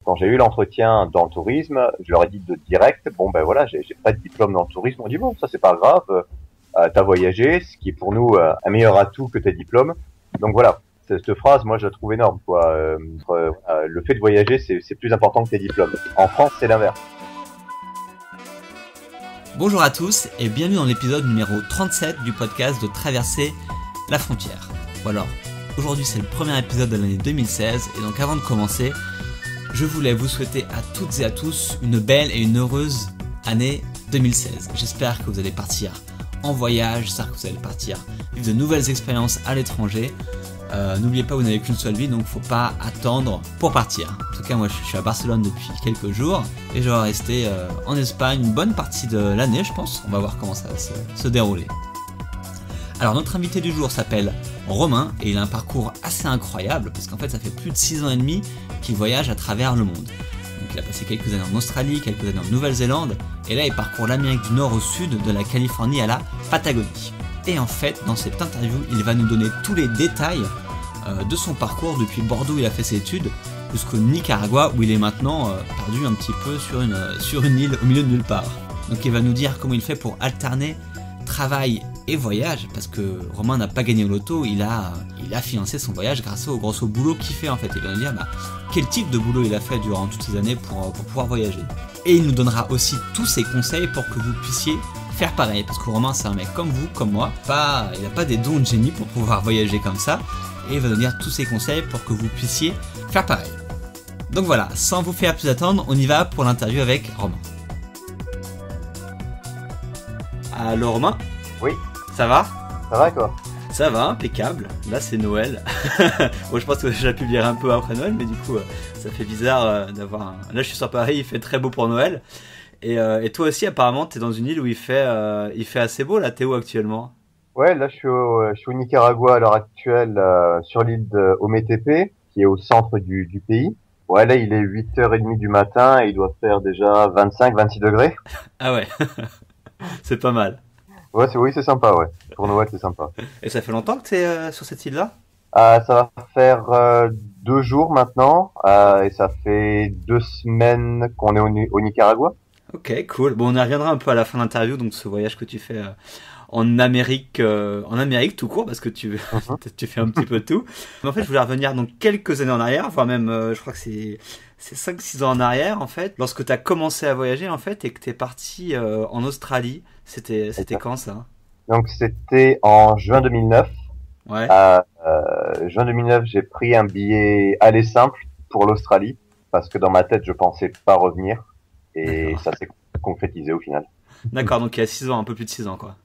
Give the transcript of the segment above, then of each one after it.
Quand j'ai eu l'entretien dans le tourisme, je leur ai dit de direct, bon ben voilà, j'ai pas de diplôme dans le tourisme. On dit bon, ça c'est pas grave, t'as voyagé, ce qui est pour nous un meilleur atout que tes diplômes. Donc voilà, cette phrase, moi je la trouve énorme, quoi. Le fait de voyager, c'est plus important que tes diplômes. En France, c'est l'inverse. Bonjour à tous et bienvenue dans l'épisode numéro 37 du podcast de Traverser la frontière. Bon alors, aujourd'hui c'est le premier épisode de l'année 2016 et donc avant de commencer, je voulais vous souhaiter à toutes et à tous une belle et une heureuse année 2016. J'espère que vous allez partir en voyage, j'espère que vous allez partir vivre de nouvelles expériences à l'étranger. N'oubliez pas, vous n'avez qu'une seule vie, donc faut pas attendre pour partir. En tout cas, moi je suis à Barcelone depuis quelques jours et je vais rester en Espagne une bonne partie de l'année, je pense. On va voir comment ça va se dérouler. Alors notre invité du jour s'appelle Romain et il a un parcours assez incroyable parce qu'en fait ça fait plus de 6 ans et demi qu'il voyage à travers le monde. Donc il a passé quelques années en Australie, quelques années en Nouvelle-Zélande et là il parcourt l'Amérique du Nord au sud, de la Californie à la Patagonie. Et en fait, dans cette interview, il va nous donner tous les détails de son parcours depuis Bordeaux où il a fait ses études jusqu'au Nicaragua où il est maintenant perdu un petit peu sur une île au milieu de nulle part. Donc il va nous dire comment il fait pour alterner travail et voyage parce que Romain n'a pas gagné au loto, il a financé son voyage grâce au boulot qu'il fait en fait. Il va nous dire quel type de boulot il a fait durant toutes ces années pour pouvoir voyager. Et il nous donnera aussi tous ses conseils pour que vous puissiez faire pareil, parce que Romain c'est un mec comme vous, comme moi, il n'a pas des dons de génie pour pouvoir voyager comme ça, et il va nous dire tous ses conseils pour que vous puissiez faire pareil. Donc voilà, sans vous faire plus attendre, on y va pour l'interview avec Romain. Allô Romain ? Oui. Ça va ? Ça va quoi ? Ça va, impeccable. Là c'est Noël. Bon, je pense que j'ai pu lire un peu après Noël, mais du coup ça fait bizarre d'avoir un... Là je suis sur Paris, il fait très beau pour Noël. Et toi aussi, apparemment, t'es dans une île où il fait assez beau. Là, t'es où actuellement ? Ouais, là je suis au Nicaragua à l'heure actuelle, sur l'île de Ometepe, qui est au centre du pays. Ouais, là il est 8h30 du matin et il doit faire déjà 25-26 degrés. Ah ouais, c'est pas mal. Ouais, oui, c'est sympa, ouais. Pour Noël, c'est sympa. Et ça fait longtemps que t'es sur cette île-là ? Ça va faire 2 jours maintenant, et ça fait 2 semaines qu'on est au Nicaragua. Ok, cool. Bon, on y reviendra un peu à la fin de l'interview, donc ce voyage que tu fais en Amérique tout court, parce que tu fais un petit peu de tout. Mais en fait, je voulais revenir donc quelques années en arrière, voire même, je crois que c'est 5-6 ans en arrière, en fait, lorsque tu as commencé à voyager, en fait, et que tu es parti en Australie. C'était quand ça ? Donc c'était en juin 2009. Ouais. Juin 2009, j'ai pris un billet aller simple pour l'Australie, parce que dans ma tête, je pensais pas revenir. Et d'accord. Ça s'est concrétisé au final. D'accord, donc il y a 6 ans, un peu plus de 6 ans, quoi.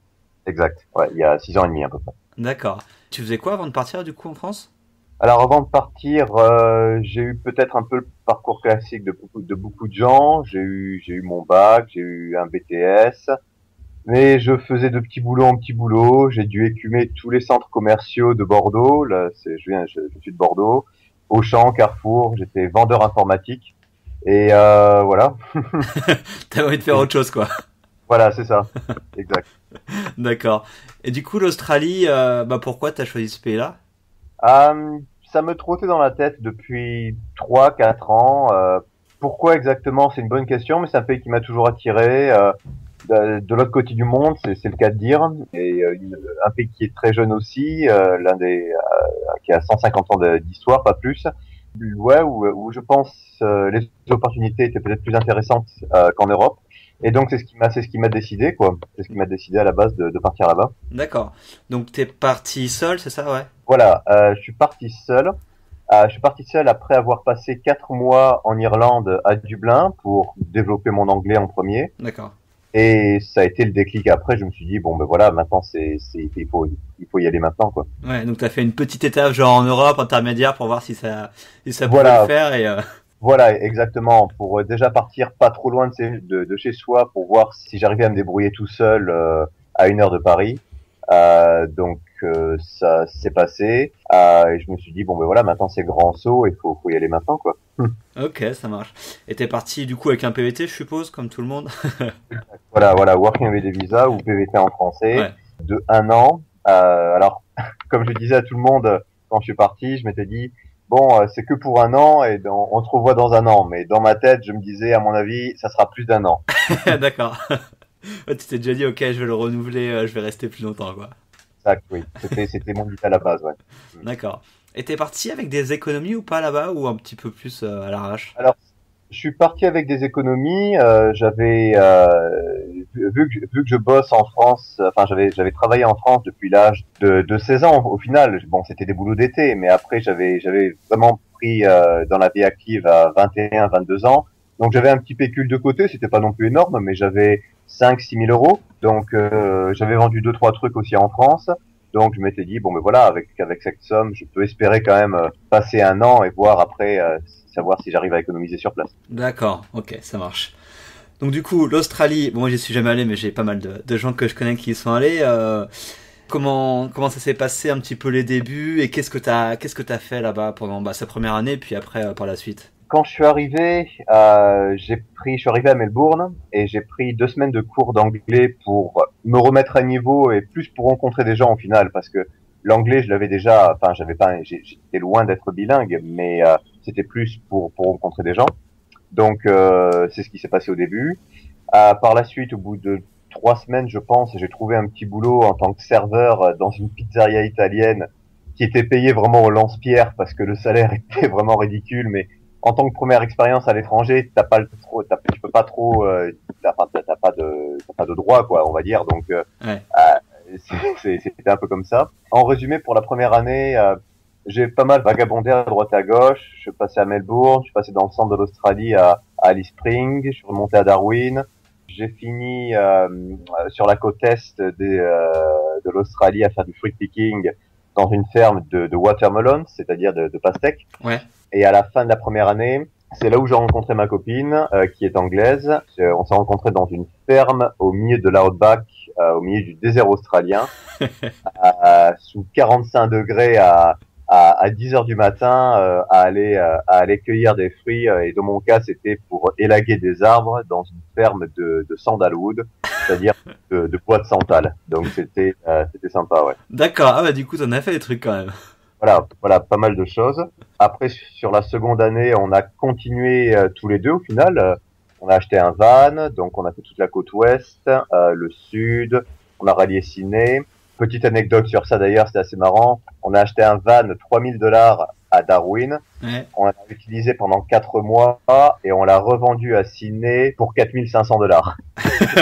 Exact, ouais, il y a 6 ans et demi à peu près. D'accord. Tu faisais quoi avant de partir, du coup, en France ? Alors avant de partir, j'ai eu peut-être un peu le parcours classique de beaucoup de gens. J'ai eu mon bac, j'ai eu un BTS, mais je faisais de petits boulots en petits boulots. J'ai dû écumer tous les centres commerciaux de Bordeaux. Là, je suis de Bordeaux. Auchan, Carrefour, j'étais vendeur informatique. Et voilà. T'as envie de faire autre chose, quoi. Voilà, c'est ça. Exact. D'accord. Et du coup, l'Australie, pourquoi t'as choisi ce pays-là ? Ça me trottait dans la tête depuis 3-4 ans. Pourquoi exactement ? C'est une bonne question, mais c'est un pays qui m'a toujours attiré. De l'autre côté du monde, c'est le cas de dire. Et un pays qui est très jeune aussi, qui a 150 ans d'histoire, pas plus. Ouais, où je pense les opportunités étaient peut-être plus intéressantes qu'en Europe. Et donc c'est ce qui m'a décidé, quoi. C'est ce qui m'a décidé à la base de partir là-bas. D'accord. Donc t'es parti seul, c'est ça, ouais ? Voilà, je suis parti seul. Je suis parti seul après avoir passé 4 mois en Irlande à Dublin pour développer mon anglais en premier. D'accord. Et ça a été le déclic après. Je me suis dit bon ben voilà, maintenant il faut y aller maintenant, quoi. Ouais, donc t'as fait une petite étape genre en Europe intermédiaire pour voir si ça pouvait le faire et. Voilà, exactement. Pour déjà partir pas trop loin de chez soi pour voir si j'arrivais à me débrouiller tout seul à 1 heure de Paris. Donc ça s'est passé. Et je me suis dit bon ben voilà, maintenant c'est le grand saut, il faut y aller maintenant, quoi. Ok, ça marche. Et t'es parti du coup avec un PVT, je suppose, comme tout le monde. Voilà, Working Holiday Visa ou PVT en français, ouais. De 1 an. Alors, comme je disais à tout le monde quand je suis parti, je m'étais dit bon, c'est que pour un an et on se revoit dans un an. Mais dans ma tête, je me disais, à mon avis, ça sera plus d'un an. D'accord. Ouais, tu t'es déjà dit, ok, je vais le renouveler, je vais rester plus longtemps, quoi. Exact, oui. C'était mon but à la base, ouais. D'accord. Et t'es parti avec des économies ou pas là-bas, ou un petit peu plus à l'arrache? Alors, je suis parti avec des économies. J'avais vu que je bosse en France. Enfin, j'avais travaillé en France depuis l'âge de 16 ans. Au final, bon, c'était des boulots d'été, mais après, j'avais vraiment pris dans la vie active à 21, 22 ans. Donc, j'avais un petit pécule de côté. C'était pas non plus énorme, mais j'avais 5, 6 000 euros. Donc, j'avais vendu 2, 3 trucs aussi en France. Donc, je m'étais dit, bon, mais voilà, avec cette somme, je peux espérer quand même passer un an et voir après, savoir si j'arrive à économiser sur place. D'accord, ok, ça marche. Donc du coup, l'Australie, bon, moi j'y suis jamais allé, mais j'ai pas mal de gens que je connais qui y sont allés. Comment ça s'est passé un petit peu les débuts et qu'est-ce que t'as fait là-bas pendant sa première année, puis après par la suite? Quand je suis arrivé, je suis arrivé à Melbourne et j'ai pris 2 semaines de cours d'anglais pour me remettre à niveau et plus pour rencontrer des gens au final, parce que l'anglais je l'avais déjà, enfin j'étais loin d'être bilingue, mais c'était plus pour rencontrer des gens. Donc c'est ce qui s'est passé au début. Par la suite, au bout de 3 semaines, je pense, j'ai trouvé un petit boulot en tant que serveur dans une pizzeria italienne qui était payé vraiment au lance-pierre parce que le salaire était vraiment ridicule, mais en tant que première expérience à l'étranger, tu peux pas trop, t'as pas de droit, quoi, on va dire. Donc, Ouais. c'était un peu comme ça. En résumé, pour la première année, j'ai pas mal vagabondé à droite à gauche. Je suis passé à Melbourne, je suis passé dans le centre de l'Australie à Alice Springs, je suis remonté à Darwin. J'ai fini sur la côte est de l'Australie à faire du fruit picking dans une ferme de watermelon, c'est-à-dire de pastèques. Ouais. Et à la fin de la première année, c'est là où j'ai rencontré ma copine, qui est anglaise. On s'est rencontrés dans une ferme au milieu de l'outback, au milieu du désert australien, sous 45 degrés à 10 heures du matin, à aller cueillir des fruits. Et dans mon cas, c'était pour élaguer des arbres dans une ferme de sandalwood, c'est-à-dire de bois de santal. Donc c'était sympa, ouais. D'accord, ah bah du coup t'en as fait des trucs quand même. Voilà, pas mal de choses. Après, sur la seconde année, on a continué tous les deux au final. On a acheté un van, donc on a fait toute la côte ouest, le sud, on a rallié Sydney. Petite anecdote sur ça d'ailleurs, c'était assez marrant. On a acheté un van de $3 000 à Darwin. Ouais. On l'a utilisé pendant 4 mois et on l'a revendu à Sydney pour $4 500.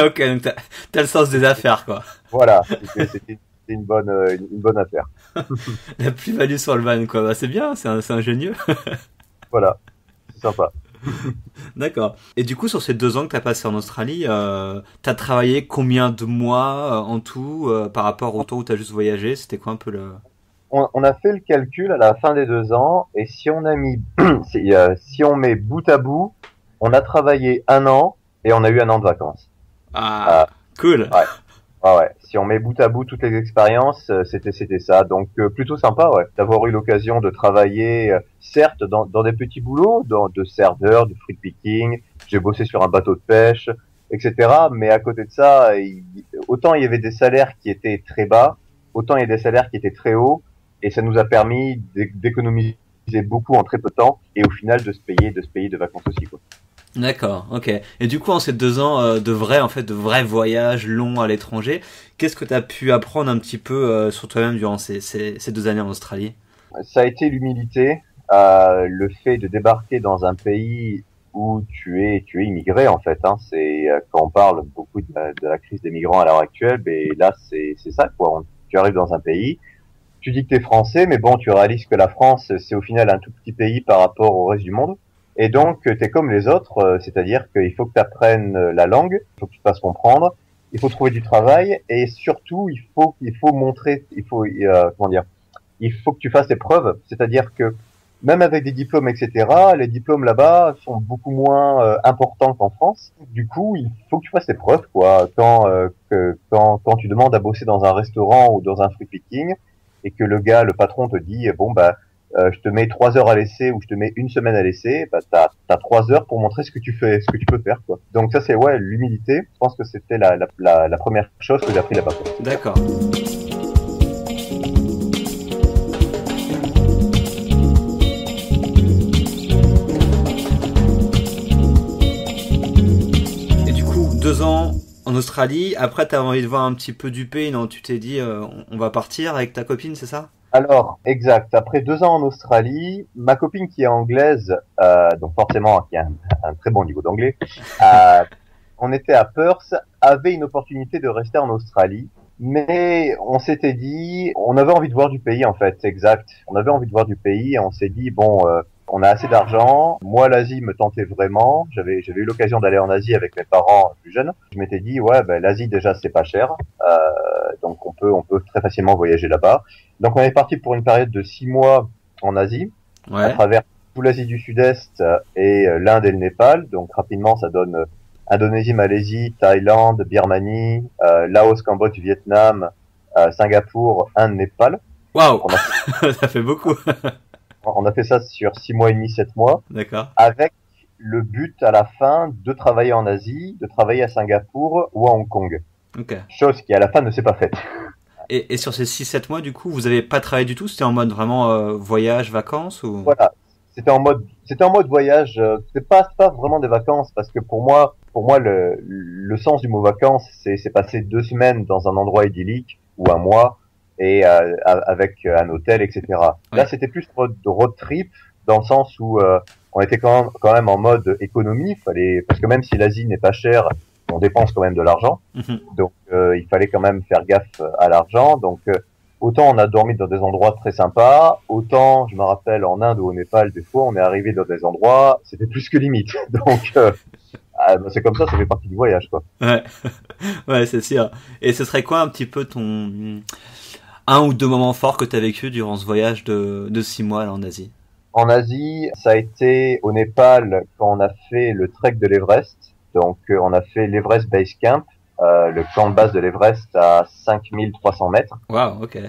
Ok, donc t'as le sens des affaires, quoi. Voilà, c'était une bonne affaire. La plus-value sur le van, quoi. Bah, c'est bien, c'est ingénieux. Voilà, c'est sympa. D'accord. Et du coup, sur ces 2 ans que t'as passé en Australie, t'as travaillé combien de mois en tout par rapport au temps où t'as juste voyagé? C'était quoi un peu le... On a fait le calcul à la fin des 2 ans et si on a mis, si on met bout à bout, on a travaillé un an et on a eu un an de vacances. Ah, cool. Ouais. Si on met bout à bout toutes les expériences, c'était ça. Donc plutôt sympa, ouais, d'avoir eu l'occasion de travailler, certes dans des petits boulots, de serveur, de fruit picking. J'ai bossé sur un bateau de pêche, etc. Mais à côté de ça, autant il y avait des salaires qui étaient très bas, autant il y a des salaires qui étaient très hauts, et ça nous a permis d'économiser beaucoup en très peu de temps, et au final de se payer de vacances aussi, quoi. D'accord, ok. Et du coup, en ces 2 ans de vrais voyages longs à l'étranger, qu'est-ce que tu as pu apprendre un petit peu sur toi-même durant ces 2 années en Australie? Ça a été l'humilité, le fait de débarquer dans un pays où tu es immigré en fait. Hein. C'est quand on parle beaucoup de la crise des migrants à l'heure actuelle, mais là c'est ça quoi. Tu arrives dans un pays, tu dis que t'es français, mais bon, tu réalises que la France c'est au final un tout petit pays par rapport au reste du monde. Et donc, t'es comme les autres, c'est-à-dire qu'il faut que tu apprennes la langue, il faut que tu te fasses comprendre, il faut trouver du travail, et surtout, il faut montrer, il faut que tu fasses tes preuves, c'est-à-dire que même avec des diplômes, etc., les diplômes là-bas sont beaucoup moins importants qu'en France. Du coup, il faut que tu fasses tes preuves, quoi. Quand tu demandes à bosser dans un restaurant ou dans un fruit picking, et que le patron te dit, bon, bah, je te mets 3 heures à l'essai ou je te mets 1 semaine à l'essai, bah t'as 3 heures pour montrer ce que tu peux faire, quoi. Donc ça c'est l'humilité. Je pense que c'était la première chose que j'ai appris là-bas. D'accord. 2 ans en Australie. Après, t'as envie de voir un petit peu du pays, non? Tu t'es dit, on va partir avec ta copine, c'est ça? Alors, exact. Après 2 ans en Australie, ma copine qui est anglaise, donc forcément qui a un très bon niveau d'anglais, on était à Perth, avait une opportunité de rester en Australie, mais on s'était dit, on avait envie de voir du pays en fait, exact. On avait envie de voir du pays et on s'est dit, bon, on a assez d'argent. Moi, l'Asie me tentait vraiment. J'avais eu l'occasion d'aller en Asie avec mes parents plus jeunes. Je m'étais dit, ouais, ben, l'Asie déjà c'est pas cher, donc on peut très facilement voyager là-bas. Donc on est parti pour une période de 6 mois en Asie, à travers tout l'Asie du Sud-Est et l'Inde et le Népal. Donc rapidement, ça donne Indonésie, Malaisie, Thaïlande, Birmanie, Laos, Cambodge, Vietnam, Singapour, Inde, Népal. Waouh, ça fait beaucoup. On a fait ça sur 6 mois et demi, 7 mois. D'accord. Avec le but à la fin de travailler en Asie, de travailler à Singapour ou à Hong Kong. Ok. Chose qui à la fin ne s'est pas faite. Et sur ces 6-7 mois, du coup, vous avez pas travaillé du tout? C'était en mode vraiment voyage, vacances ou... Voilà. C'était en mode voyage. C'est pas vraiment des vacances parce que pour moi, le sens du mot vacances, c'est passer 2 semaines dans un endroit idyllique ou un mois et avec un hôtel, etc. Ouais. Là, c'était plus de road trip dans le sens où on était quand même en mode économie. Parce que même si l'Asie n'est pas chère, on dépense quand même de l'argent. Donc il fallait quand même faire gaffe à l'argent. Donc autant on a dormi dans des endroits très sympas, autant je me rappelle en Inde ou au Népal, des fois on est arrivé dans des endroits, c'était plus que limite. Donc c'est comme ça fait partie du voyage, quoi. Ouais, ouais, c'est sûr. Et ce serait quoi un petit peu ton 1 ou 2 moments forts que tu as vécu durant ce voyage de 6 mois là, en Asie? En Asie, ça a été au Népal quand on a fait le trek de l'Everest. Donc on a fait l'Everest Base Camp, le camp de base de l'Everest à 5300 mètres. Waouh, ok.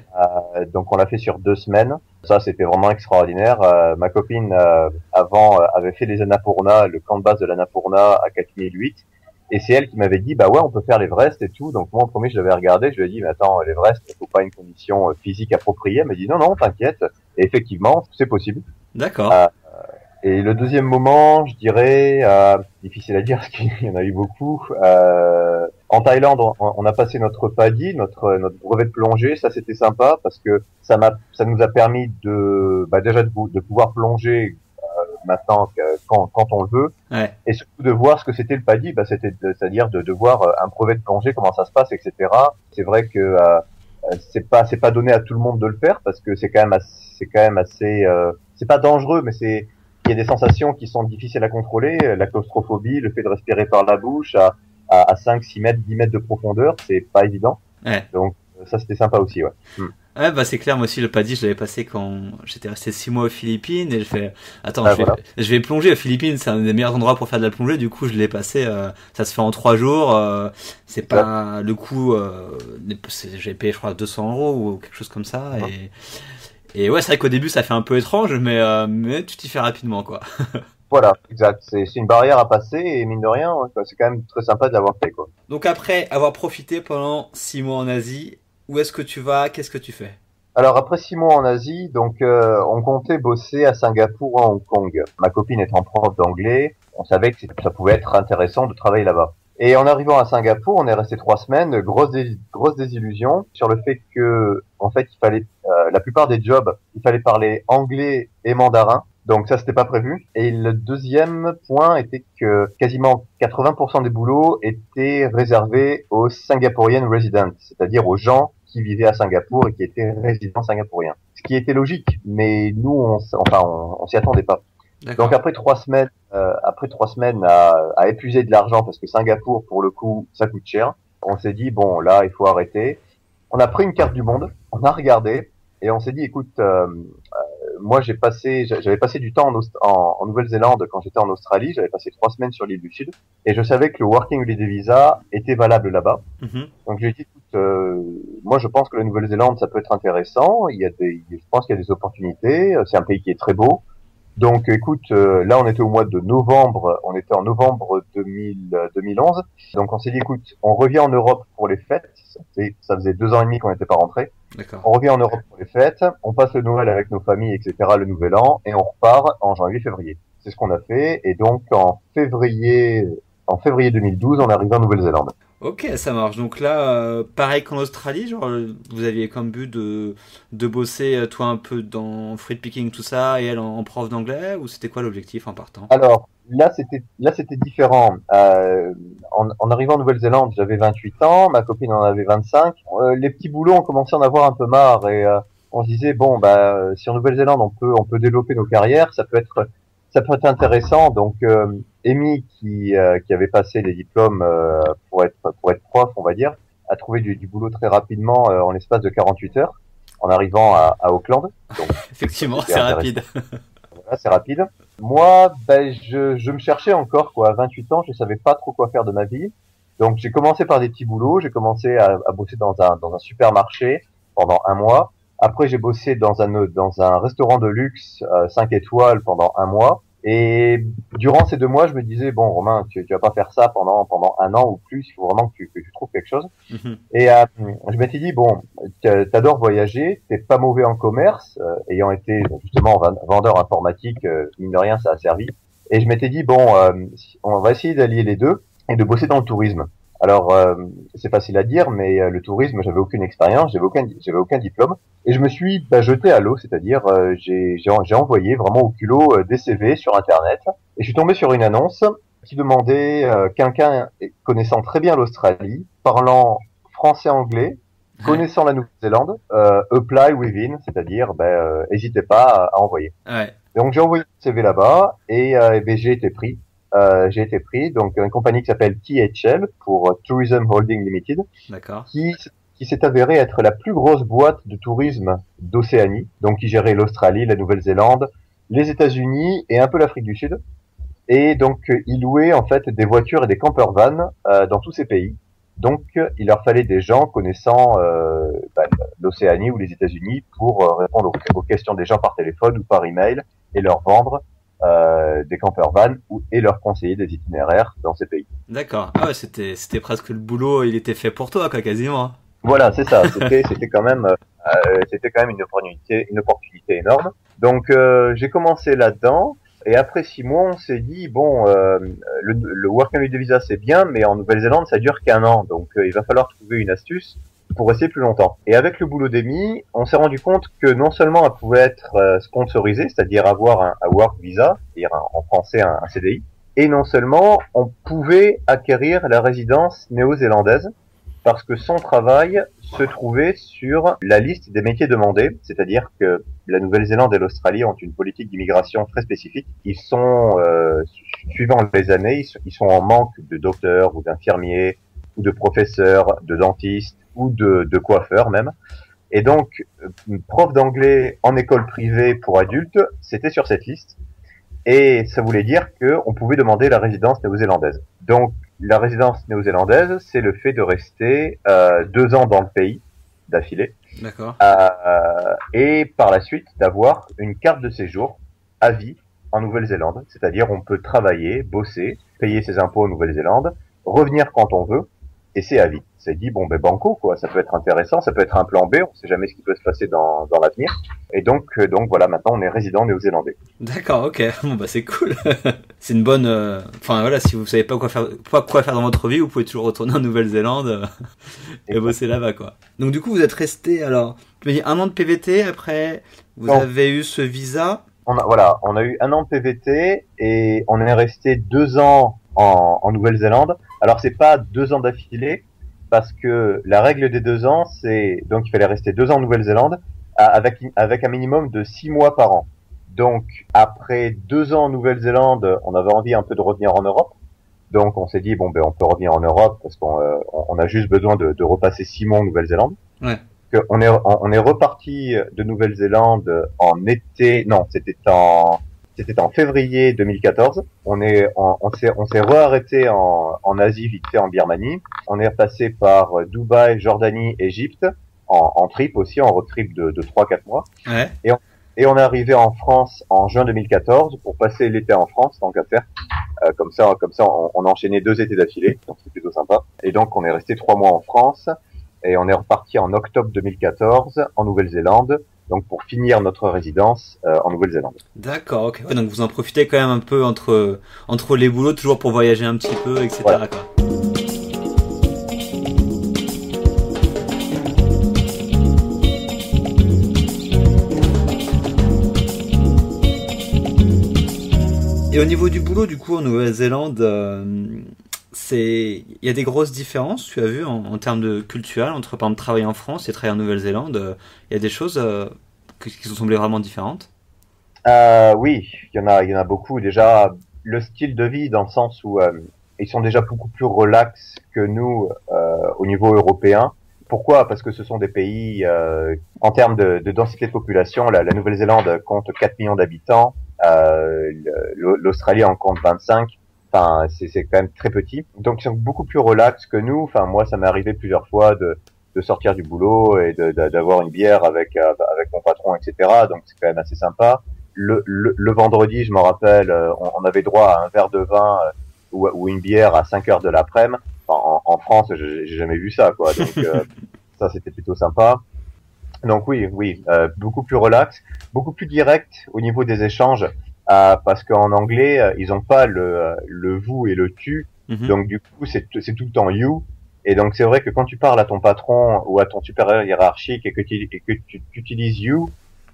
Donc on l'a fait sur 2 semaines. Ça c'était vraiment extraordinaire. Ma copine avant avait fait les Annapurna, le camp de base de l'Annapurna à 4008. Et c'est elle qui m'avait dit, bah ouais, on peut faire l'Everest et tout. Donc moi, en premier, je l'avais regardé, je lui ai dit, mais attends, l'Everest, il faut pas une condition physique appropriée. Elle m'a dit, non, non, t'inquiète. Et effectivement, c'est possible. D'accord. Et le deuxième moment, je dirais, difficile à dire parce qu'il y en a eu beaucoup. En Thaïlande, on a passé notre PADI, notre brevet de plongée. Ça, c'était sympa parce que ça nous a permis déjà de pouvoir plonger maintenant quand on le veut. Ouais. Et surtout de voir ce que c'était le PADI, c'est-à-dire de voir un brevet de plongée, comment ça se passe, etc. C'est vrai que c'est pas donné à tout le monde de le faire parce que c'est quand même assez c'est pas dangereux, mais il y a des sensations qui sont difficiles à contrôler, la claustrophobie, le fait de respirer par la bouche à 5, 6 mètres, 10 mètres de profondeur, c'est pas évident. Ouais. Donc ça c'était sympa aussi, ouais. Ouais, bah c'est clair, moi aussi le PADI je l'avais passé quand j'étais resté 6 mois aux Philippines et je fais attends, je vais plonger aux Philippines, c'est un des meilleurs endroits pour faire de la plongée, du coup je l'ai passé, ça se fait en 3 jours, c'est pas le coût, j'ai payé je crois 200 € ou quelque chose comme ça, et ouais c'est vrai qu'au début ça fait un peu étrange, mais tu t'y fais rapidement quoi. Voilà, exact. C'est une barrière à passer et mine de rien, c'est quand même très sympa de l'avoir fait, quoi. Donc après avoir profité pendant 6 mois en Asie, où est-ce que tu vas? Qu'est-ce que tu fais? Alors après 6 mois en Asie, donc on comptait bosser à Singapour ou à Hong Kong. Ma copine étant prof d'anglais, on savait que ça pouvait être intéressant de travailler là-bas. Et en arrivant à Singapour, on est resté 3 semaines, grosse désillusion sur le fait que en fait il fallait la plupart des jobs, il fallait parler anglais et mandarin. Donc ça, c'était pas prévu. Et le deuxième point était que quasiment 80% des boulots étaient réservés aux Singaporean residents, c'est-à-dire aux gens qui vivaient à Singapour et qui étaient résidents singapouriens. Ce qui était logique, mais nous, on s'y attendait pas. D'accord. Donc après 3 semaines, à épuiser de l'argent parce que Singapour, pour le coup, ça coûte cher. On s'est dit bon, là, il faut arrêter. On a pris une carte du monde, on a regardé et on s'est dit écoute. Moi, j'avais passé du temps en Nouvelle-Zélande quand j'étais en Australie. J'avais passé 3 semaines sur l'île du Sud et je savais que le Working Holiday Visa était valable là-bas. Donc j'ai dit, écoute, moi je pense que la Nouvelle-Zélande ça peut être intéressant. Je pense qu'il y a des opportunités. C'est un pays qui est très beau. Donc écoute, là on était au mois de novembre, on était en novembre 2011. Donc on s'est dit, écoute, on revient en Europe pour les fêtes. Ça faisait 2 ans et demi qu'on n'était pas rentré. D'accord. On revient en Europe pour les fêtes, on passe le Noël avec nos familles, etc., le Nouvel An, et on repart en janvier-février. C'est ce qu'on a fait, et donc en février en février 2012, on est arrivé en Nouvelle-Zélande. Ok, ça marche. Donc là, pareil qu'en Australie, genre, vous aviez comme but de bosser, toi, un peu dans fruit picking, tout ça, et elle en prof d'anglais, ou c'était quoi l'objectif en partant? Alors, là, c'était différent. En arrivant en Nouvelle-Zélande, j'avais 28 ans, ma copine en avait 25. Les petits boulots, on commençait à en avoir un peu marre et on se disait bon, si en Nouvelle-Zélande on peut développer nos carrières, ça peut être intéressant. Donc, Amy qui avait passé les diplômes pour être prof, on va dire, a trouvé du boulot très rapidement en l'espace de 48 heures en arrivant à Auckland. Donc, Effectivement, c'était c'est intéressant. rapide. Voilà, c'est rapide. Moi, je me cherchais encore, quoi. À 28 ans, je savais pas trop quoi faire de ma vie. Donc, j'ai commencé par des petits boulots. J'ai commencé à bosser dans un supermarché pendant un mois. Après, j'ai bossé dans un restaurant de luxe 5 étoiles pendant un mois. Et durant ces 2 mois, je me disais, bon, Romain, tu vas pas faire ça pendant un an ou plus. Il faut vraiment que tu trouves quelque chose. Mhm. Et je m'étais dit, bon, t'adores voyager, t'es pas mauvais en commerce, ayant été justement vendeur informatique, mine de rien, ça a servi. Et je m'étais dit, bon, on va essayer d'allier les deux et de bosser dans le tourisme. Alors, c'est facile à dire, mais le tourisme, j'avais aucune expérience, j'avais aucun diplôme. Et je me suis jeté à l'eau, c'est-à-dire j'ai envoyé vraiment au culot des CV sur Internet. Et je suis tombé sur une annonce qui demandait quelqu'un connaissant très bien l'Australie, parlant français-anglais, connaissant la Nouvelle-Zélande, apply within, c'est-à-dire n'hésitez pas à envoyer. Ouais, Donc j'ai envoyé le CV là-bas et j'ai été pris. Donc une compagnie qui s'appelle THL pour Tourism Holding Limited, d'accord. qui s'est avérée être la plus grosse boîte de tourisme d'Océanie, donc qui gérait l'Australie, la Nouvelle-Zélande, les États-Unis et un peu l'Afrique du Sud. Et donc, ils louaient en fait des voitures et des camper-vans dans tous ces pays. Donc, il leur fallait des gens connaissant l'Océanie ou les États-Unis pour répondre aux questions des gens par téléphone ou par email et leur vendre des camper-vans et leur conseiller des itinéraires dans ces pays. D'accord. Ah ouais, c'était presque le boulot, il était fait pour toi, quoi, quasiment. Voilà, c'est ça. C'était quand même une opportunité énorme. Donc, j'ai commencé là-dedans. Et après 6 mois, on s'est dit bon, le Work and Holiday Visa c'est bien, mais en Nouvelle-Zélande ça dure qu'un an, donc il va falloir trouver une astuce pour rester plus longtemps. Et avec le boulot d'Amy, on s'est rendu compte que non seulement elle pouvait être sponsorisée, c'est-à-dire avoir un Work Visa, c'est-à-dire en français un CDI, et non seulement on pouvait acquérir la résidence néo-zélandaise parce que son travail se trouvait sur la liste des métiers demandés, c'est-à-dire que la Nouvelle-Zélande et l'Australie ont une politique d'immigration très spécifique. Ils sont, suivant les années, ils sont en manque de docteurs ou d'infirmiers ou de professeurs, de dentistes ou de coiffeurs même. Et donc, prof d'anglais en école privée pour adultes, c'était sur cette liste. Et ça voulait dire qu'on pouvait demander la résidence néo-zélandaise. Donc, la résidence néo-zélandaise, c'est le fait de rester 2 ans dans le pays d'affilée, D'accord. et par la suite d'avoir une carte de séjour à vie en Nouvelle-Zélande. C'est-à-dire on peut travailler, bosser, payer ses impôts en Nouvelle-Zélande, revenir quand on veut, et c'est à vie. C'est dit bon banco quoi, ça peut être intéressant, ça peut être un plan B, on sait jamais ce qui peut se passer dans l'avenir. Et donc voilà, maintenant on est résident néo-zélandais. D'accord, ok. Bon bah c'est cool. C'est une bonne. Enfin voilà, si vous savez pas quoi faire dans votre vie, vous pouvez toujours retourner en Nouvelle-Zélande et bosser là-bas quoi. Donc du coup vous êtes resté alors, tu m'as dit un an de PVT, après vous avez eu ce visa. On a eu un an de PVT et on est resté 2 ans en Nouvelle-Zélande. Alors c'est pas 2 ans d'affilée parce que la règle des 2 ans, c'est donc il fallait rester 2 ans en Nouvelle-Zélande avec un minimum de 6 mois par an. Donc après 2 ans en Nouvelle-Zélande, on avait envie un peu de revenir en Europe. Donc on s'est dit bon on peut revenir en Europe parce qu'on a juste besoin de repasser 6 mois en Nouvelle-Zélande. Ouais. On est reparti de Nouvelle-Zélande en été, non, c'était en février 2014. On s'est re-arrêté en Asie, vite fait en Birmanie. On est passé par Dubaï, Jordanie, Égypte, en trip aussi, en road trip de 3-4 mois. Ouais. Et on est arrivé en France en juin 2014 pour passer l'été en France, tant qu'à faire. Comme ça, on a enchaîné 2 étés d'affilée, donc c'est plutôt sympa. Et donc, on est resté 3 mois en France. Et on est reparti en octobre 2014 en Nouvelle-Zélande donc pour finir notre résidence en Nouvelle-Zélande. D'accord, ok. Ouais, donc vous en profitez quand même un peu entre les boulots, toujours pour voyager un petit peu, etc. Ouais. Quoi. Et au niveau du boulot, du coup, en Nouvelle-Zélande, il y a des grosses différences, tu as vu, en termes de culturel, entre par exemple travailler en France et travailler en Nouvelle-Zélande. Il y a des choses qui sont semblées vraiment différentes. Oui, il y en a beaucoup. Déjà, le style de vie, dans le sens où ils sont déjà beaucoup plus relax que nous au niveau européen. Pourquoi? Parce que ce sont des pays, en termes de densité de population, la Nouvelle-Zélande compte 4 millions d'habitants, l'Australie en compte 25. Enfin, c'est quand même très petit. Donc, ils sont beaucoup plus relax que nous. Enfin, moi, ça m'est arrivé plusieurs fois de sortir du boulot et d'avoir une bière avec mon patron, etc. Donc, c'est quand même assez sympa. Le vendredi, je me rappelle, on avait droit à un verre de vin ou une bière à 5 heures de l'après-midi. En France, j'ai jamais vu ça, quoi. Donc ça, c'était plutôt sympa. Donc oui, beaucoup plus relax, beaucoup plus direct au niveau des échanges, parce qu'en anglais, ils ont pas le vous et le tu. Mhm. Donc du coup, c'est tout le temps you. Et donc c'est vrai que quand tu parles à ton patron ou à ton supérieur hiérarchique et que tu utilises you,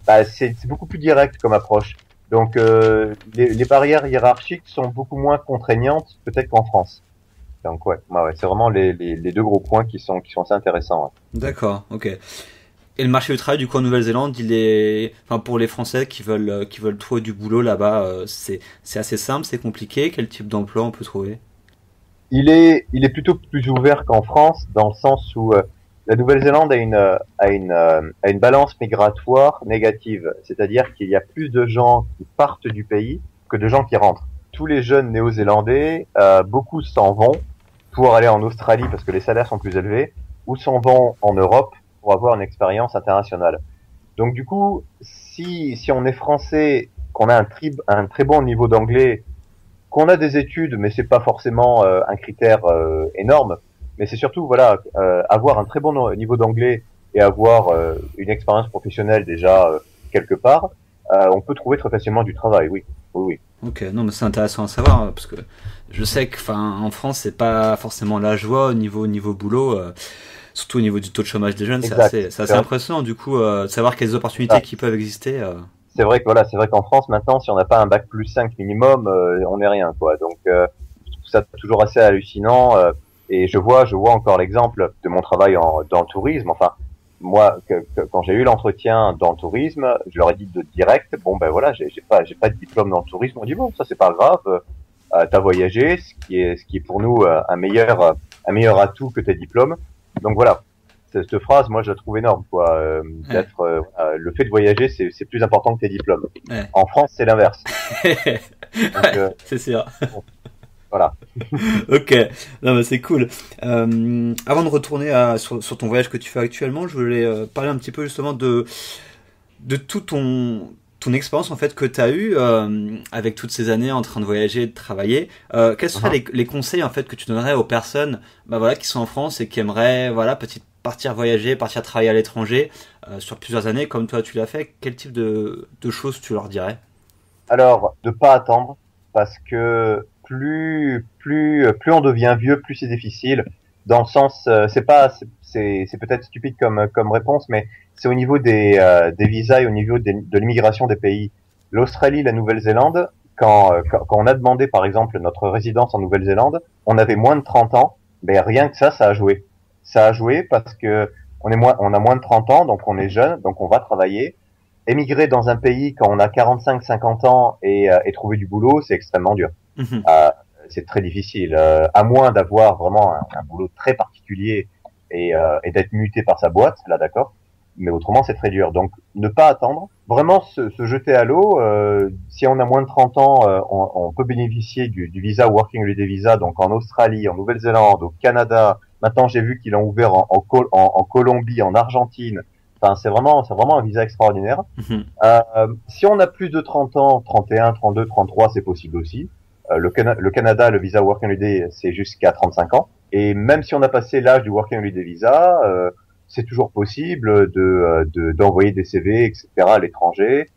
bah, c'est beaucoup plus direct comme approche. Donc les barrières hiérarchiques sont beaucoup moins contraignantes peut-être qu'en France. Donc ouais, c'est vraiment les deux gros points qui sont assez intéressants. Ouais. D'accord, ok. Et le marché du travail, du coup, en Nouvelle-Zélande, il est, enfin, pour les Français qui veulent trouver du boulot là-bas, c'est assez simple, c'est compliqué. Quel type d'emploi on peut trouver? Il est plutôt plus ouvert qu'en France dans le sens où la Nouvelle-Zélande a une balance migratoire négative, c'est-à-dire qu'il y a plus de gens qui partent du pays que de gens qui rentrent. Tous les jeunes néo-zélandais, beaucoup s'en vont pour aller en Australie parce que les salaires sont plus élevés, ou s'en vont en Europe pour avoir une expérience internationale. Donc du coup, si on est français, qu'on a un très bon niveau d'anglais, qu'on a des études, mais c'est pas forcément un critère énorme. Mais c'est surtout voilà avoir un très bon niveau d'anglais et avoir une expérience professionnelle déjà quelque part, on peut trouver très facilement du travail. Oui, oui, oui. Ok, non, mais c'est intéressant à savoir parce que je sais que, enfin, en France, c'est pas forcément la joie au niveau boulot, surtout au niveau du taux de chômage des jeunes, Exact. c'est assez impressonnant du coup de savoir quelles opportunités Ah, qui peuvent exister. c'est vrai que voilà, c'est vrai qu'en France maintenant, si on n'a pas un bac plus 5 minimum, on n'est rien quoi. Donc je trouve ça toujours assez hallucinant. Et je vois encore l'exemple de mon travail dans le tourisme. Enfin, moi, quand j'ai eu l'entretien dans le tourisme, je leur ai dit de direct, bon ben voilà, j'ai pas de diplôme dans le tourisme. On dit bon, ça c'est pas grave, t'as voyagé, ce qui est pour nous un meilleur atout que tes diplômes. Donc voilà, cette phrase, moi, je la trouve énorme, quoi. Ouais. Le fait de voyager, c'est plus important que tes diplômes. Ouais. En France, c'est l'inverse. Donc Ouais, c'est sûr. bon, voilà. Ok, non mais c'est cool. Avant de retourner sur ton voyage que tu fais actuellement, je voulais parler un petit peu justement de tout ton expérience en fait que tu as eu avec toutes ces années en train de voyager et de travailler. Quels seraient les conseils en fait que tu donnerais aux personnes bah, voilà, qui sont en France et qui aimeraient voilà, partir voyager, partir travailler à l'étranger sur plusieurs années comme toi tu l'as fait? Quel type de choses tu leur dirais? Alors, de pas attendre, parce que plus on devient vieux, plus c'est difficile. Dans le sens, c'est peut-être stupide comme réponse, mais c'est au niveau des visas et au niveau de l'immigration des pays. L'Australie, la Nouvelle-Zélande, quand on a demandé par exemple notre résidence en Nouvelle-Zélande, on avait moins de 30 ans, mais rien que ça a joué. Ça a joué parce que on a moins de 30 ans, donc on est jeune, donc on va travailler. Émigrer dans un pays quand on a 45-50 ans et trouver du boulot, c'est extrêmement dur. Mhm. Euh, c'est très difficile, à moins d'avoir vraiment un boulot très particulier et d'être muté par sa boîte, là d'accord. Mais autrement, c'est très dur. Donc, ne pas attendre, vraiment se jeter à l'eau. Si on a moins de 30 ans, on peut bénéficier du visa Working Holiday Visa, donc en Australie, en Nouvelle-Zélande, au Canada. Maintenant, j'ai vu qu'ils l'ont ouvert en Colombie, en Argentine. Enfin, c'est vraiment un visa extraordinaire. Mhm. Si on a plus de 30 ans, 31, 32, 33, c'est possible aussi. Le Canada, le visa Working Holiday, c'est jusqu'à 35 ans. Et même si on a passé l'âge du Working Holiday Visa, c'est toujours possible d'envoyer des CV, etc. à l'étranger.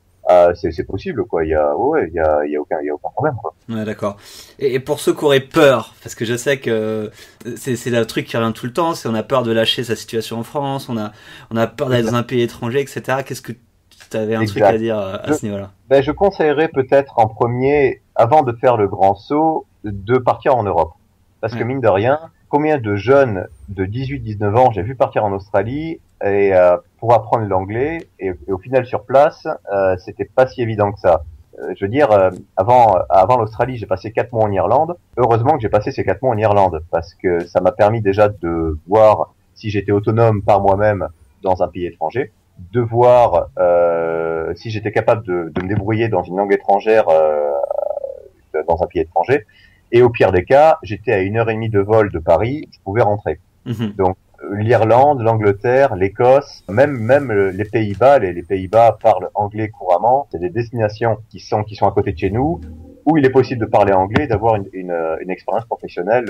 C'est possible, quoi. Il y a aucun problème, quoi. Ouais, d'accord. Et pour ceux qui auraient peur, parce que je sais que c'est le truc qui revient tout le temps, c'est on a peur de lâcher sa situation en France, on a peur d'aller dans un pays étranger, etc. Qu'est-ce que tu avais un truc à dire à ce niveau-là? Je conseillerais peut-être en premier, avant de faire le grand saut, de partir en Europe. Parce que mine de rien, combien de jeunes de 18-19 ans j'ai vu partir en Australie et pour apprendre l'anglais et au final sur place, c'était pas si évident que ça. Je veux dire, avant l'Australie, j'ai passé 4 mois en Irlande. Heureusement que j'ai passé ces 4 mois en Irlande parce que ça m'a permis déjà de voir si j'étais autonome par moi-même dans un pays étranger, de voir si j'étais capable de me débrouiller dans une langue étrangère dans un pays étranger. Et au pire des cas, j'étais à 1h30 de vol de Paris, je pouvais rentrer. Donc l'Irlande, l'Angleterre, l'Écosse, même les Pays-Bas, les Pays-Bas parlent anglais couramment. C'est des destinations qui sont à côté de chez nous, où il est possible de parler anglais et d'avoir une expérience professionnelle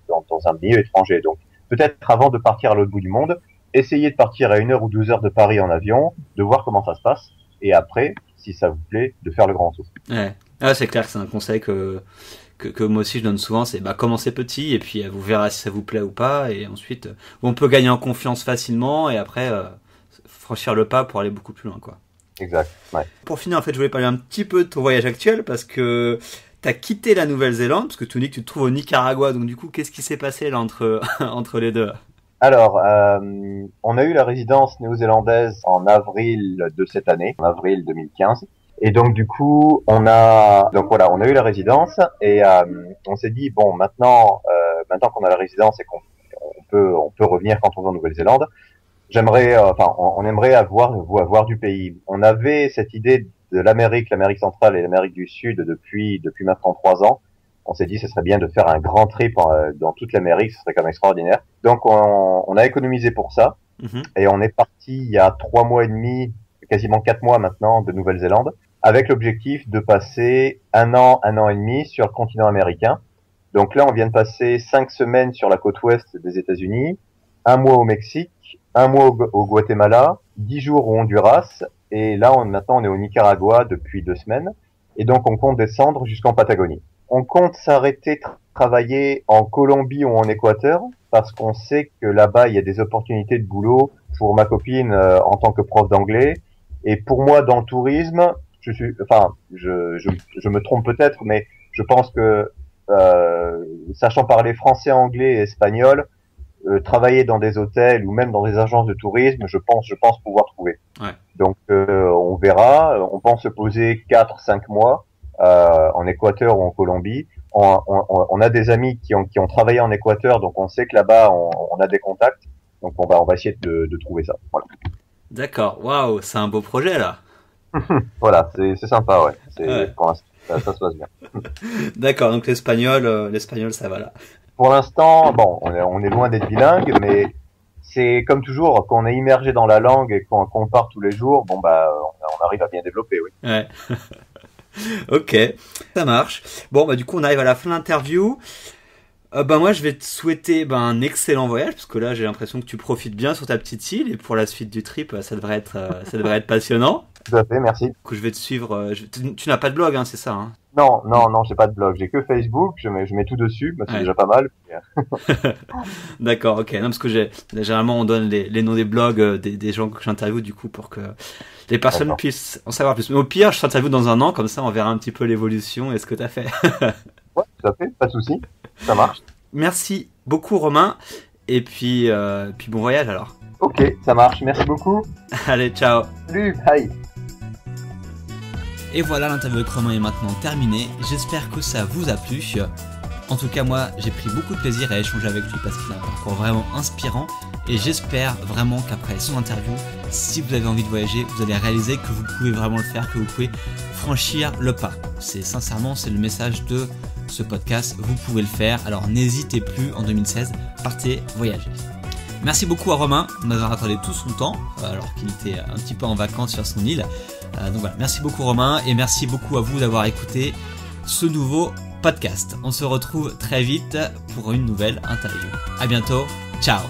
dans un milieu étranger. Donc peut-être avant de partir à l'autre bout du monde, essayez de partir à 1h ou 2h de Paris en avion, de voir comment ça se passe, et après, si ça vous plaît, de faire le grand saut. Ouais. Ah, c'est clair que c'est un conseil que moi aussi je donne souvent, c'est commencer petit et puis vous verrez si ça vous plaît ou pas, et ensuite on peut gagner en confiance facilement et après franchir le pas pour aller beaucoup plus loin, quoi. Exact, ouais. Pour finir, en fait, je voulais parler un petit peu de ton voyage actuel parce que t'as quitté la Nouvelle-Zélande, parce que tu dis que tu te trouves au Nicaragua, donc du coup qu'est-ce qui s'est passé là entre les deux? Alors, on a eu la résidence néo-zélandaise en avril de cette année, en avril 2015. Et donc du coup, on a eu la résidence et on s'est dit bon, maintenant qu'on a la résidence et qu'on peut revenir quand on va en Nouvelle-Zélande, on aimerait avoir du pays. On avait cette idée de l'Amérique centrale et l'Amérique du Sud depuis maintenant 3 ans. On s'est dit ce serait bien de faire un grand trip dans toute l'Amérique, ce serait quand même extraordinaire. Donc on a économisé pour ça et on est parti il y a 3 mois et demi, quasiment 4 mois maintenant, de Nouvelle-Zélande, avec l'objectif de passer 1 an et demi sur le continent américain. Donc là, on vient de passer 5 semaines sur la côte ouest des États-Unis, 1 mois au Mexique, 1 mois au Guatemala, 10 jours au Honduras, et là, maintenant, on est au Nicaragua depuis 2 semaines, et donc on compte descendre jusqu'en Patagonie. On compte s'arrêter travailler en Colombie ou en Équateur, parce qu'on sait que là-bas, il y a des opportunités de boulot pour ma copine en tant que prof d'anglais, et pour moi, dans le tourisme, je me trompe peut-être, mais je pense que sachant parler français, anglais et espagnol, travailler dans des hôtels ou même dans des agences de tourisme, je pense pouvoir trouver. Ouais. Donc on verra. On pense se poser 4-5 mois en Équateur ou en Colombie. On a des amis qui ont travaillé en Équateur, donc on sait que là-bas on a des contacts. Donc on va essayer de trouver ça. Voilà. D'accord. Waouh, c'est un beau projet là. Voilà, c'est sympa, ouais. Ouais. Pour l'instant, ça se passe bien. D'accord, donc l'espagnol, ça va là. Pour l'instant, bon, on est loin d'être bilingue, mais c'est comme toujours, quand on est immergé dans la langue et qu'on part tous les jours, bon on arrive à bien développer, oui. Ouais. Ok, ça marche. Bon, du coup, on arrive à la fin de l'interview. Moi, je vais te souhaiter un excellent voyage, parce que là, j'ai l'impression que tu profites bien sur ta petite île, et pour la suite du trip, ça devrait être passionnant. Tout à fait, merci. Du coup, je vais te suivre. Tu n'as pas de blog, hein, c'est ça, hein? Non, j'ai pas de blog, j'ai que Facebook, je mets tout dessus, mais c'est déjà pas mal. D'accord, ok. Non, parce que généralement on donne les noms des blogs des gens que j'interviewe, du coup, pour que les personnes puissent en savoir plus. Mais au pire, je t'interviewe dans 1 an, comme ça on verra un petit peu l'évolution et ce que t'as fait. Ouais, tout à fait, pas de souci, ça marche. Merci beaucoup, Romain, et puis bon voyage alors. Ok, ça marche, merci beaucoup. Allez, ciao. Salut, bye. Et voilà, l'interview avec Romain est maintenant terminée. J'espère que ça vous a plu. En tout cas, moi, j'ai pris beaucoup de plaisir à échanger avec lui parce qu'il a un parcours vraiment inspirant. Et j'espère vraiment qu'après son interview, si vous avez envie de voyager, vous allez réaliser que vous pouvez vraiment le faire, que vous pouvez franchir le pas. C'est le message de ce podcast. Vous pouvez le faire. Alors n'hésitez plus, en 2016, partez voyager. Merci beaucoup à Romain de m'avoir accordé tout son temps, alors qu'il était un petit peu en vacances sur son île. Donc voilà, merci beaucoup Romain, et merci beaucoup à vous d'avoir écouté ce nouveau podcast. On se retrouve très vite pour une nouvelle interview. À bientôt, ciao.